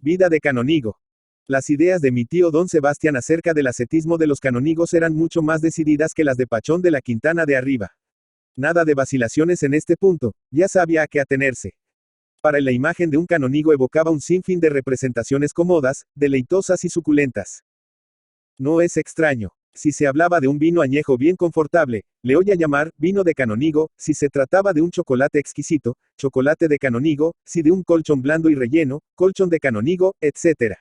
Vida de canónigo. Las ideas de mi tío don Sebastián acerca del ascetismo de los canónigos eran mucho más decididas que las de Pachón de la Quintana de arriba. Nada de vacilaciones en este punto, ya sabía a qué atenerse. Para él la imagen de un canónigo evocaba un sinfín de representaciones cómodas, deleitosas y suculentas. No es extraño. Si se hablaba de un vino añejo bien confortable, le oía llamar vino de canónigo; si se trataba de un chocolate exquisito, chocolate de canónigo; si de un colchón blando y relleno, colchón de canónigo, etc.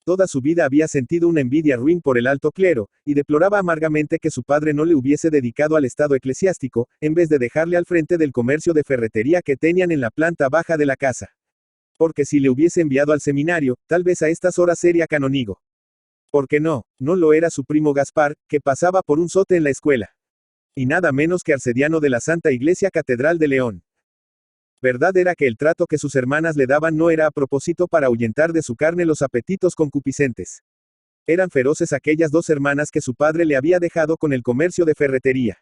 Toda su vida había sentido una envidia ruin por el alto clero, y deploraba amargamente que su padre no le hubiese dedicado al estado eclesiástico, en vez de dejarle al frente del comercio de ferretería que tenían en la planta baja de la casa. Porque si le hubiese enviado al seminario, tal vez a estas horas sería canónigo. Porque no lo era su primo Gaspar, que pasaba por un sote en la escuela. Y nada menos que arcediano de la Santa Iglesia Catedral de León. Verdad era que el trato que sus hermanas le daban no era a propósito para ahuyentar de su carne los apetitos concupiscentes. Eran feroces aquellas dos hermanas que su padre le había dejado con el comercio de ferretería.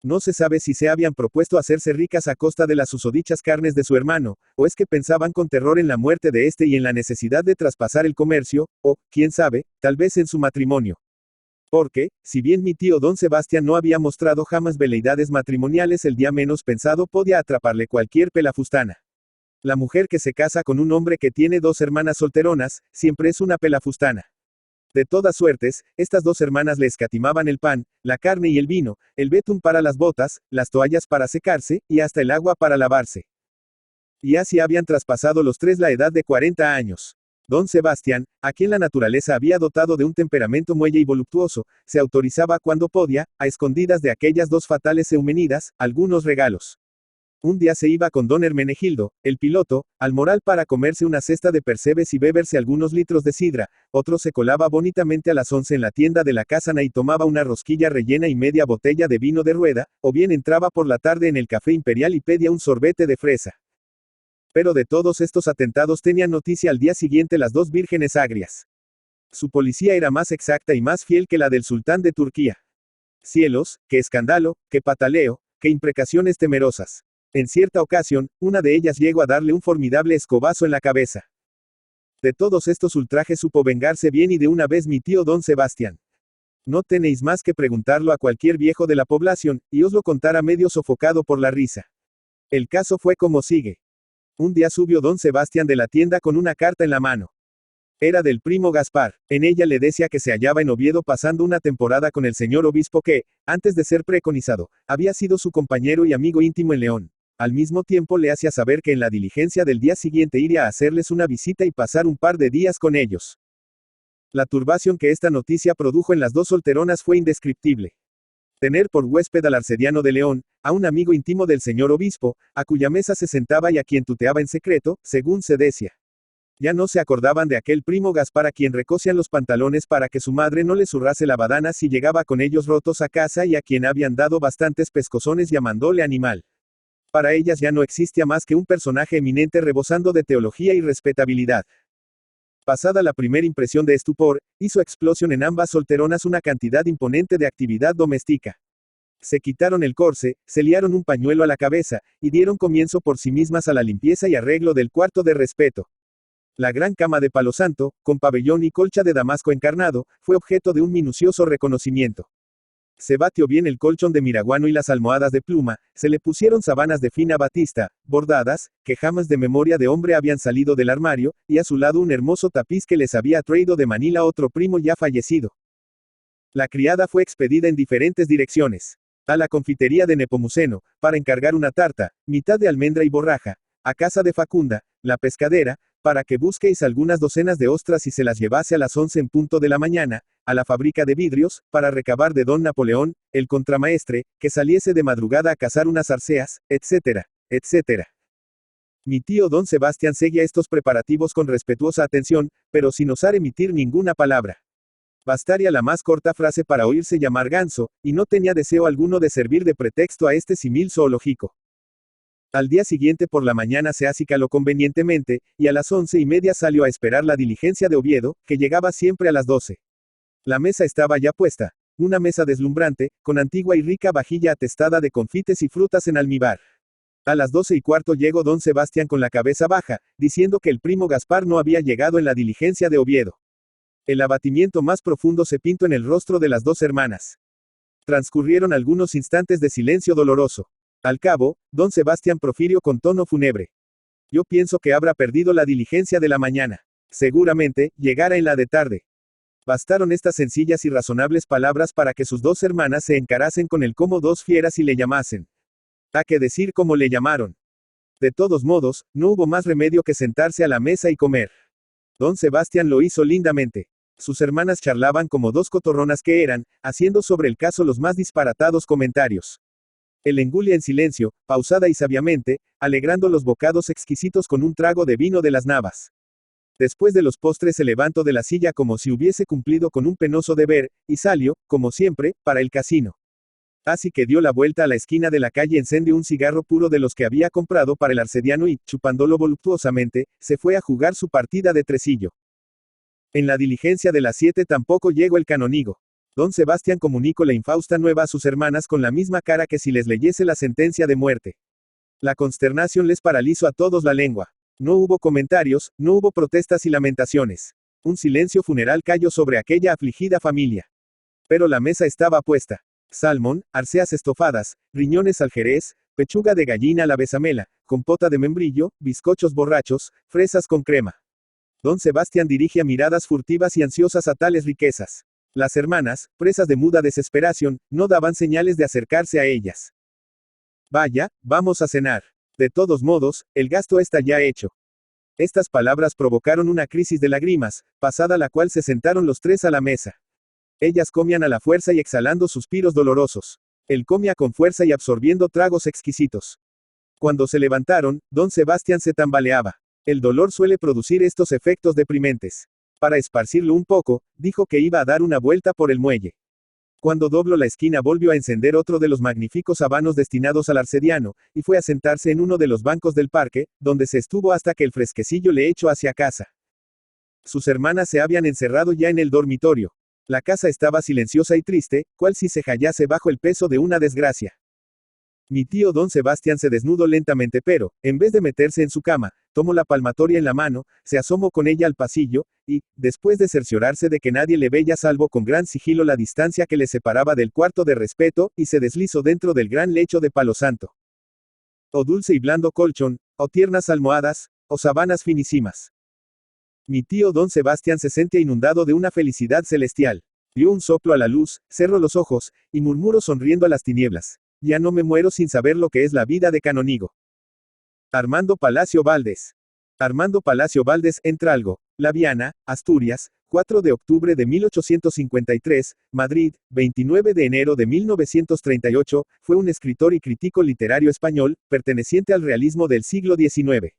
No se sabe si se habían propuesto hacerse ricas a costa de las susodichas carnes de su hermano, o es que pensaban con terror en la muerte de éste y en la necesidad de traspasar el comercio, o, quién sabe, tal vez en su matrimonio. Porque, si bien mi tío don Sebastián no había mostrado jamás veleidades matrimoniales, el día menos pensado podía atraparle cualquier pelafustana. La mujer que se casa con un hombre que tiene dos hermanas solteronas, siempre es una pelafustana. De todas suertes, estas dos hermanas le escatimaban el pan, la carne y el vino, el betún para las botas, las toallas para secarse, y hasta el agua para lavarse. Y así habían traspasado los tres la edad de 40 años. Don Sebastián, a quien la naturaleza había dotado de un temperamento muelle y voluptuoso, se autorizaba cuando podía, a escondidas de aquellas dos fatales Eumenidas, algunos regalos. Un día se iba con don Hermenegildo, el piloto, al Moral para comerse una cesta de percebes y beberse algunos litros de sidra; otro se colaba bonitamente a las 11 en la tienda de la Casana y tomaba una rosquilla rellena y media botella de vino de rueda, o bien entraba por la tarde en el Café Imperial y pedía un sorbete de fresa. Pero de todos estos atentados tenían noticia al día siguiente las dos vírgenes agrias. Su policía era más exacta y más fiel que la del sultán de Turquía. Cielos, qué escándalo, qué pataleo, qué imprecaciones temerosas. En cierta ocasión, una de ellas llegó a darle un formidable escobazo en la cabeza. De todos estos ultrajes supo vengarse bien y de una vez mi tío don Sebastián. No tenéis más que preguntarlo a cualquier viejo de la población, y os lo contará medio sofocado por la risa. El caso fue como sigue. Un día subió don Sebastián de la tienda con una carta en la mano. Era del primo Gaspar. En ella le decía que se hallaba en Oviedo pasando una temporada con el señor obispo que, antes de ser preconizado, había sido su compañero y amigo íntimo en León. Al mismo tiempo le hacía saber que en la diligencia del día siguiente iría a hacerles una visita y pasar un par de días con ellos. La turbación que esta noticia produjo en las dos solteronas fue indescriptible. Tener por huésped al arcediano de León, a un amigo íntimo del señor obispo, a cuya mesa se sentaba y a quien tuteaba en secreto, según se decía. Ya no se acordaban de aquel primo Gaspar a quien recosían los pantalones para que su madre no le zurrase la badana si llegaba con ellos rotos a casa y a quien habían dado bastantes pescozones llamándole animal. Para ellas ya no existía más que un personaje eminente rebosando de teología y respetabilidad. Pasada la primera impresión de estupor, hizo explosión en ambas solteronas una cantidad imponente de actividad doméstica. Se quitaron el corse, se liaron un pañuelo a la cabeza, y dieron comienzo por sí mismas a la limpieza y arreglo del cuarto de respeto. La gran cama de palo santo, con pabellón y colcha de damasco encarnado, fue objeto de un minucioso reconocimiento. Se batió bien el colchón de miraguano y las almohadas de pluma, se le pusieron sábanas de fina batista, bordadas, que jamás de memoria de hombre habían salido del armario, y a su lado un hermoso tapiz que les había traído de Manila otro primo ya fallecido. La criada fue expedida en diferentes direcciones. A la confitería de Nepomuceno, para encargar una tarta, mitad de almendra y borraja; a casa de Facunda, la pescadera, para que busquéis algunas docenas de ostras y se las llevase a las 11 en punto de la mañana; a la fábrica de vidrios, para recabar de don Napoleón, el contramaestre, que saliese de madrugada a cazar unas arceas, etc., etc. Mi tío don Sebastián seguía estos preparativos con respetuosa atención, pero sin osar emitir ninguna palabra. Bastaría la más corta frase para oírse llamar ganso, y no tenía deseo alguno de servir de pretexto a este símil zoológico. Al día siguiente por la mañana se acicaló convenientemente, y a las 11:30 salió a esperar la diligencia de Oviedo, que llegaba siempre a las 12. La mesa estaba ya puesta. Una mesa deslumbrante, con antigua y rica vajilla atestada de confites y frutas en almíbar. A las 12:15 llegó don Sebastián con la cabeza baja, diciendo que el primo Gaspar no había llegado en la diligencia de Oviedo. El abatimiento más profundo se pintó en el rostro de las dos hermanas. Transcurrieron algunos instantes de silencio doloroso. Al cabo, don Sebastián profirió con tono fúnebre: yo pienso que habrá perdido la diligencia de la mañana. Seguramente, llegará en la de tarde. Bastaron estas sencillas y razonables palabras para que sus dos hermanas se encarasen con él como dos fieras y le llamasen. ¿A qué decir cómo le llamaron? De todos modos, no hubo más remedio que sentarse a la mesa y comer. Don Sebastián lo hizo lindamente. Sus hermanas charlaban como dos cotorronas que eran, haciendo sobre el caso los más disparatados comentarios. Él engulía en silencio, pausada y sabiamente, alegrando los bocados exquisitos con un trago de vino de las Navas. Después de los postres se levantó de la silla como si hubiese cumplido con un penoso deber, y salió, como siempre, para el casino. Así que dio la vuelta a la esquina de la calle, encendió un cigarro puro de los que había comprado para el arcediano y, chupándolo voluptuosamente, se fue a jugar su partida de tresillo. En la diligencia de las 7 tampoco llegó el canónigo. Don Sebastián comunicó la infausta nueva a sus hermanas con la misma cara que si les leyese la sentencia de muerte. La consternación les paralizó a todos la lengua. No hubo comentarios, no hubo protestas y lamentaciones. Un silencio funeral cayó sobre aquella afligida familia. Pero la mesa estaba puesta. Salmón, arceas estofadas, riñones al jerez, pechuga de gallina a la besamela, compota de membrillo, bizcochos borrachos, fresas con crema. Don Sebastián dirigía miradas furtivas y ansiosas a tales riquezas. Las hermanas, presas de muda desesperación, no daban señales de acercarse a ellas. Vaya, vamos a cenar. De todos modos, el gasto está ya hecho. Estas palabras provocaron una crisis de lágrimas, pasada la cual se sentaron los tres a la mesa. Ellas comían a la fuerza y exhalando suspiros dolorosos. Él comía con fuerza y absorbiendo tragos exquisitos. Cuando se levantaron, don Sebastián se tambaleaba. El dolor suele producir estos efectos deprimentes. Para esparcirlo un poco, dijo que iba a dar una vuelta por el muelle. Cuando dobló la esquina volvió a encender otro de los magníficos habanos destinados al arcediano, y fue a sentarse en uno de los bancos del parque, donde se estuvo hasta que el fresquecillo le echó hacia casa. Sus hermanas se habían encerrado ya en el dormitorio. La casa estaba silenciosa y triste, cual si se hallase bajo el peso de una desgracia. Mi tío don Sebastián se desnudó lentamente pero, en vez de meterse en su cama, tomó la palmatoria en la mano, se asomó con ella al pasillo, y, después de cerciorarse de que nadie le veía salvo con gran sigilo la distancia que le separaba del cuarto de respeto, y se deslizó dentro del gran lecho de palo santo. Oh dulce y blando colchón, oh tiernas almohadas, oh sábanas finísimas. Mi tío don Sebastián se sentía inundado de una felicidad celestial. Dio un soplo a la luz, cerró los ojos, y murmuró sonriendo a las tinieblas: ya no me muero sin saber lo que es la vida de canónigo. Armando Palacio Valdés. Armando Palacio Valdés, Entralgo, La Viana, Asturias, 4 de octubre de 1853, Madrid, 29 de enero de 1938, fue un escritor y crítico literario español, perteneciente al realismo del siglo XIX.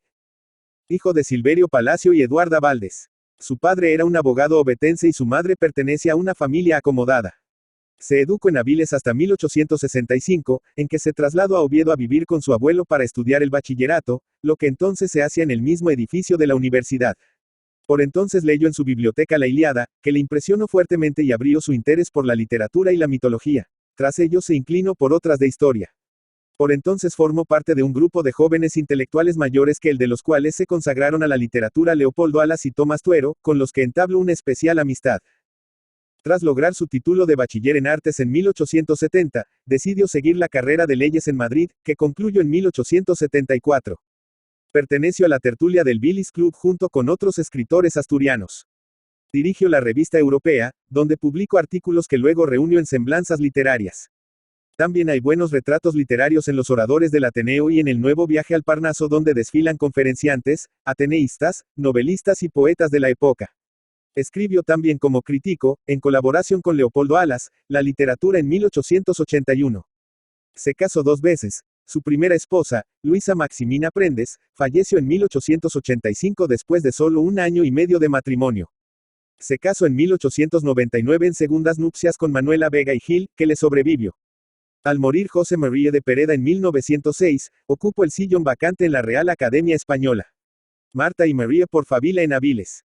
Hijo de Silverio Palacio y Eduarda Valdés. Su padre era un abogado ovetense y su madre pertenece a una familia acomodada. Se educó en Avilés hasta 1865, en que se trasladó a Oviedo a vivir con su abuelo para estudiar el bachillerato, lo que entonces se hacía en el mismo edificio de la universidad. Por entonces leyó en su biblioteca la Ilíada, que le impresionó fuertemente y abrió su interés por la literatura y la mitología. Tras ello se inclinó por otras de historia. Por entonces formó parte de un grupo de jóvenes intelectuales mayores que el de los cuales se consagraron a la literatura Leopoldo Alas y Tomás Tuero, con los que entabló una especial amistad. Tras lograr su título de bachiller en artes en 1870, decidió seguir la carrera de leyes en Madrid, que concluyó en 1874. Perteneció a la tertulia del Billis Club junto con otros escritores asturianos. Dirigió la Revista Europea, donde publicó artículos que luego reunió en Semblanzas Literarias. También hay buenos retratos literarios en los oradores del Ateneo y en el Nuevo Viaje al Parnaso, donde desfilan conferenciantes, ateneístas, novelistas y poetas de la época. Escribió también como crítico, en colaboración con Leopoldo Alas, la literatura en 1881. Se casó 2 veces. Su primera esposa, Luisa Maximina Prendes, falleció en 1885 después de solo 1 año y medio de matrimonio. Se casó en 1899 en segundas nupcias con Manuela Vega y Gil, que le sobrevivió. Al morir José María de Pereda en 1906, ocupó el sillón vacante en la Real Academia Española. Marta y María por Favila en Avilés.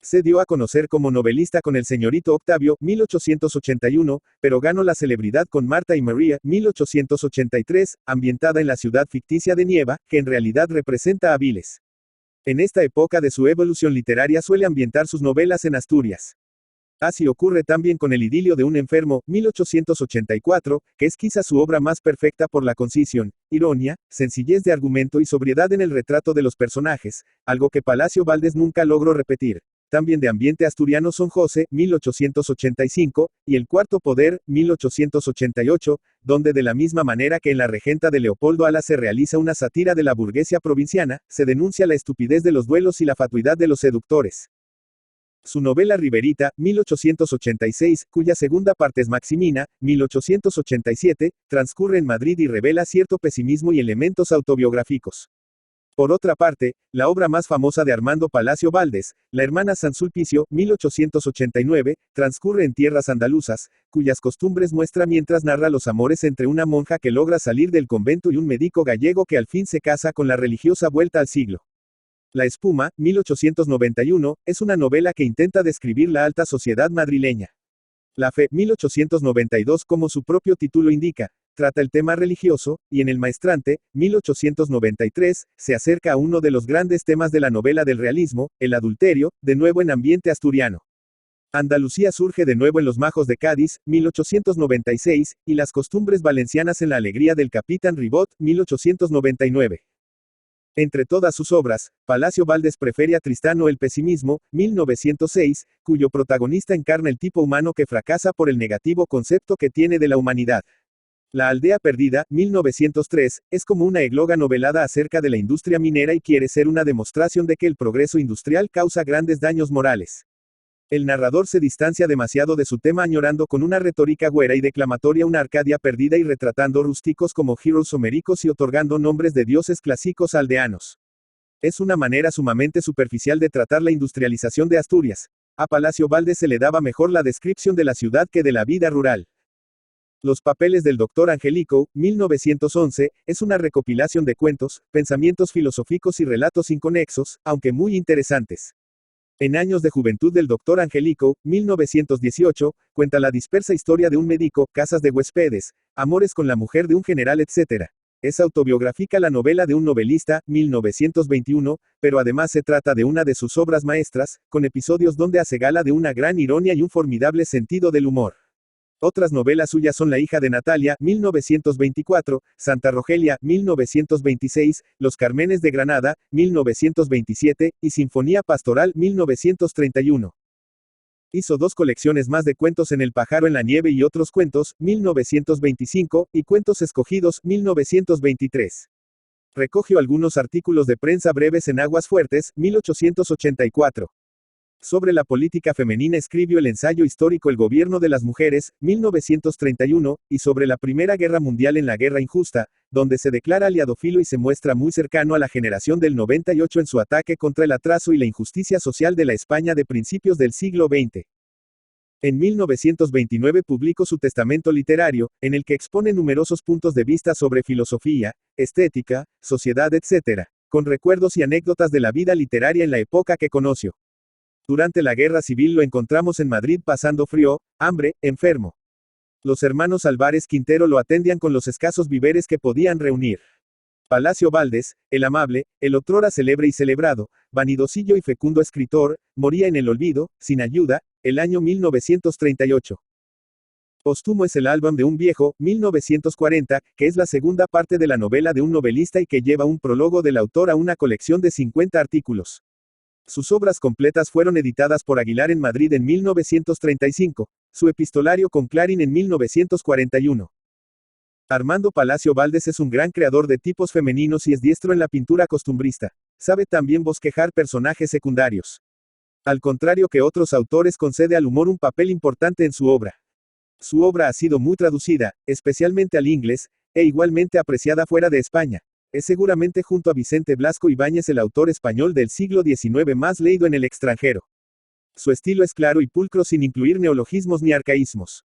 Se dio a conocer como novelista con El señorito Octavio, 1881, pero ganó la celebridad con Marta y María, 1883, ambientada en la ciudad ficticia de Nieva, que en realidad representa a Viles. En esta época de su evolución literaria suele ambientar sus novelas en Asturias. Así ocurre también con El idilio de un enfermo, 1884, que es quizá su obra más perfecta por la concisión, ironía, sencillez de argumento y sobriedad en el retrato de los personajes, algo que Palacio Valdés nunca logró repetir. También de ambiente asturiano son José, 1885, y El cuarto poder, 1888, donde de la misma manera que en La regenta de Leopoldo Alas se realiza una sátira de la burguesía provinciana, se denuncia la estupidez de los duelos y la fatuidad de los seductores. Su novela Riberita, 1886, cuya segunda parte es Maximina, 1887, transcurre en Madrid y revela cierto pesimismo y elementos autobiográficos. Por otra parte, la obra más famosa de Armando Palacio Valdés, La hermana San Sulpicio, 1889, transcurre en tierras andaluzas, cuyas costumbres muestra mientras narra los amores entre una monja que logra salir del convento y un médico gallego que al fin se casa con la religiosa vuelta al siglo. La espuma, 1891, es una novela que intenta describir la alta sociedad madrileña. La fe, 1892, como su propio título indica, trata el tema religioso, y en El maestrante, 1893, se acerca a uno de los grandes temas de la novela del realismo, el adulterio, de nuevo en ambiente asturiano. Andalucía surge de nuevo en Los majos de Cádiz, 1896, y las costumbres valencianas en La alegría del capitán Ribot, 1899. Entre todas sus obras, Palacio Valdés prefiere a Tristano el pesimismo, 1906, cuyo protagonista encarna el tipo humano que fracasa por el negativo concepto que tiene de la humanidad. La aldea perdida, 1903, es como una égloga novelada acerca de la industria minera y quiere ser una demostración de que el progreso industrial causa grandes daños morales. El narrador se distancia demasiado de su tema añorando con una retórica güera y declamatoria una Arcadia perdida y retratando rústicos como heroes homéricos y otorgando nombres de dioses clásicos aldeanos. Es una manera sumamente superficial de tratar la industrialización de Asturias. A Palacio Valdés se le daba mejor la descripción de la ciudad que de la vida rural. Los papeles del Dr. Angelico, 1911, es una recopilación de cuentos, pensamientos filosóficos y relatos inconexos, aunque muy interesantes. En Años de juventud del Dr. Angelico, 1918, cuenta la dispersa historia de un médico, casas de huéspedes, amores con la mujer de un general, etc. Es autobiográfica la novela de un novelista, 1921, pero además se trata de una de sus obras maestras, con episodios donde hace gala de una gran ironía y un formidable sentido del humor. Otras novelas suyas son La hija de Natalia, 1924, Santa Rogelia, 1926, Los Cármenes de Granada, 1927, y Sinfonía Pastoral, 1931. Hizo 2 colecciones más de Cuentos en el pájaro en la nieve y otros cuentos, 1925, y Cuentos escogidos, 1923. Recogió algunos artículos de prensa breves en Aguas Fuertes, 1884. Sobre la política femenina escribió el ensayo histórico El gobierno de las mujeres, 1931, y sobre la Primera Guerra Mundial en La guerra injusta, donde se declara aliadófilo y se muestra muy cercano a la generación del 98 en su ataque contra el atraso y la injusticia social de la España de principios del siglo XX. En 1929 publicó su testamento literario, en el que expone numerosos puntos de vista sobre filosofía, estética, sociedad, etc., con recuerdos y anécdotas de la vida literaria en la época que conoció. Durante la Guerra Civil lo encontramos en Madrid pasando frío, hambre, enfermo. Los hermanos Álvarez Quintero lo atendían con los escasos víveres que podían reunir. Palacio Valdés, el amable, el otrora célebre y celebrado, vanidosillo y fecundo escritor, moría en el olvido, sin ayuda, el año 1938. Póstumo es el álbum de un viejo, 1940, que es la segunda parte de la novela de un novelista y que lleva un prólogo del autor a una colección de 50 artículos. Sus obras completas fueron editadas por Aguilar en Madrid en 1935, su epistolario con Clarín en 1941. Armando Palacio Valdés es un gran creador de tipos femeninos y es diestro en la pintura costumbrista. Sabe también bosquejar personajes secundarios. Al contrario que otros autores, concede al humor un papel importante en su obra. Su obra ha sido muy traducida, especialmente al inglés, e igualmente apreciada fuera de España. Es seguramente junto a Vicente Blasco Ibáñez el autor español del siglo XIX más leído en el extranjero. Su estilo es claro y pulcro sin incluir neologismos ni arcaísmos.